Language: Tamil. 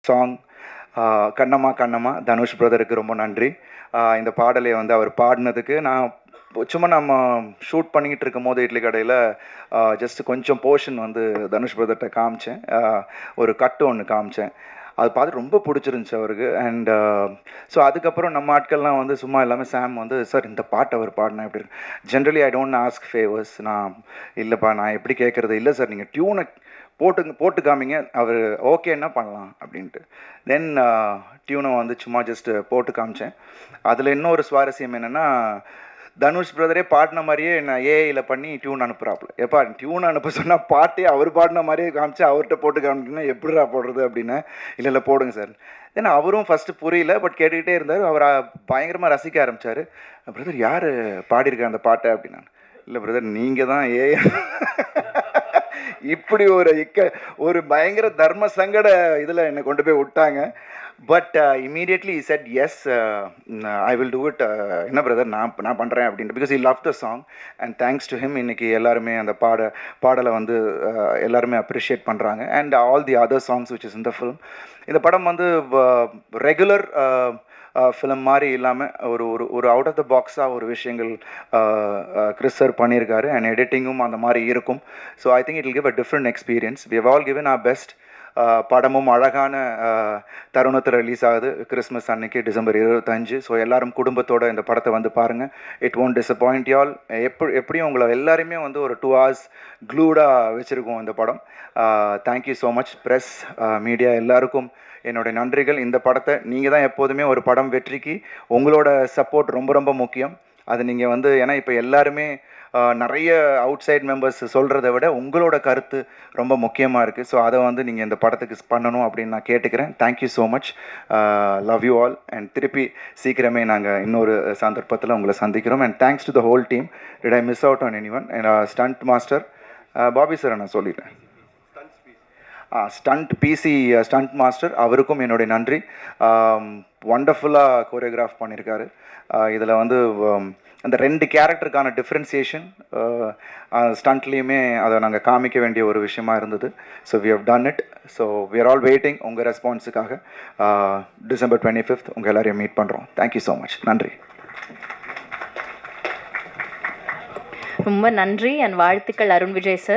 சாங் கண்ணம்மா கண்ணம்மா தனுஷ் பிரதருக்கு ரொம்ப நன்றி. இந்த பாடலை வந்து அவர் பாடினதுக்கு நான் சும்மா நம்ம ஷூட் பண்ணிக்கிட்டு இருக்கும் போது இட்லி கடையில் ஜஸ்ட் கொஞ்சம் போர்ஷன் வந்து தனுஷ் பிரதர்கிட்ட காமிச்சேன். ஒரு கட்டு ஒன்று காமிச்சேன். அது பார்த்து ரொம்ப பிடிச்சிருந்துச்சி அவருக்கு. அண்ட் ஸோ அதுக்கப்புறம் நம்ம ஆட்கள்லாம் வந்து சும்மா எல்லாமே சாம் வந்து சார் இந்த பாட்டு அவர் பாடினா எப்படி இருக்கு. Generally I don't ask favours. நான் இல்லைப்பா நான் எப்படி கேட்குறது, இல்லை சார் நீங்கள் டியூனை போட்டு காமிங்க, அவர் ஓகேன்னா பண்ணலாம் அப்படின்ட்டு. தென் டியூனை வந்து சும்மா ஜஸ்ட்டு போட்டு காமிச்சேன். அதில் இன்னொரு சுவாரஸ்யம் என்னென்னா, தனுஷ் பிரதரே பாடின மாதிரியே நான் ஏஐயில் பண்ணி டியூன் அனுப்புகிறாப்புல. எப்பா டியூன் அனுப்ப சொன்னால் பாட்டே அவர் பாடின மாதிரியே காமிச்சு அவர்கிட்ட போட்டு காமிக்கணும்னா எப்படிடா போடுறது அப்படின்னு. இல்லை போடுங்க சார். ஏன்னா அவரும் ஃபஸ்ட்டு புரியல, பட் கேட்டுக்கிட்டே இருந்தார். அவர் பயங்கரமாக ரசிக்க ஆரம்பித்தார். பிரதர் யார் பாடியிருக்க அந்த பாட்டை அப்படின்னா, இல்லை பிரதர் நீங்கள் தான் ஏஐ. இப்படி ஒரு பயங்கர தர்ம சங்கட இதில் என்னை கொண்டு போய் விட்டாங்க. But immediately he said yes, I will do it. என்ன பிரதர் நான் பண்ணுறேன் அப்படின்ட்டு, because he loved the song and thanks to him இன்றைக்கி எல்லாருமே அந்த பாடலை வந்து எல்லாருமே அப்ரிஷியேட் பண்ணுறாங்க. And all the other songs which is in the film. இந்த படம் வந்து ரெகுலர் ஃபிலிம் மாதிரி இல்லாமல் ஒரு அவுட் ஆஃப் த பாக்ஸாக ஒரு விஷயங்கள் கிறிஸ் சார் பண்ணியிருக்காரு. அண்ட் எடிட்டிங்கும் அந்த மாதிரி இருக்கும். So I think it will give a different experience. We have all given our best. படமும் அழகான தருணத்தில் ரிலீஸ் ஆகுது கிறிஸ்மஸ் அன்னைக்கு December 25. ஸோ எல்லோரும் குடும்பத்தோடு இந்த படத்தை வந்து பாருங்கள். இட் ஒன்ட் டிசப்பாயிண்ட் யால். எப்படியும் உங்களை எல்லாருமே வந்து ஒரு 2 hours க்ளூடாக வச்சுருக்கோம் இந்த படம். Thank you so much press media எல்லாருக்கும் என்னுடைய நன்றிகள். இந்த படத்தை நீங்கள் தான் எப்போதுமே ஒரு படம் வெற்றிக்கு உங்களோட சப்போர்ட் ரொம்ப ரொம்ப முக்கியம். அது நீங்கள் வந்து ஏன்னா இப்போ எல்லாருமே நிறைய அவுட் சைட் மெம்பர்ஸ் சொல்கிறத விட உங்களோட கருத்து ரொம்ப முக்கியமாக இருக்குது. ஸோ அதை வந்து நீங்கள் இந்த படத்துக்கு பண்ணணும் அப்படின்னு நான் கேட்டுக்கிறேன். Thank you so much. Love you all. And திருப்பி சீக்கிரமே நாங்கள் இன்னொரு சந்தர்ப்பத்தில் உங்களை சந்திக்கிறோம். And thanks to the whole team. Did I miss out on any one? Stunt master Bobby sir நான் சொல்லிட்டேன். ஸ்டண்ட் மாஸ்டர் அவருக்கும் என்னுடைய நன்றி. ஒண்டர்ஃபுல்லாக கோரியோகிராஃப் பண்ணியிருக்காரு. இதில் வந்து அந்த 2 கேரக்டருக்கான டிஃப்ரென்சியேஷன் ஸ்டண்ட்லேயுமே அதை நாங்கள் காமிக்க வேண்டிய ஒரு விஷயமா இருந்தது. So we have done it. So we are all waiting உங்கள் ரெஸ்பான்ஸுக்காக. December 25 உங்கள் எல்லாரையும் மீட் பண்ணுறோம். Thank you so much. நன்றி. ரொம்ப நன்றி அண்ட் வாழ்த்துக்கள் அருண் விஜய் சார்.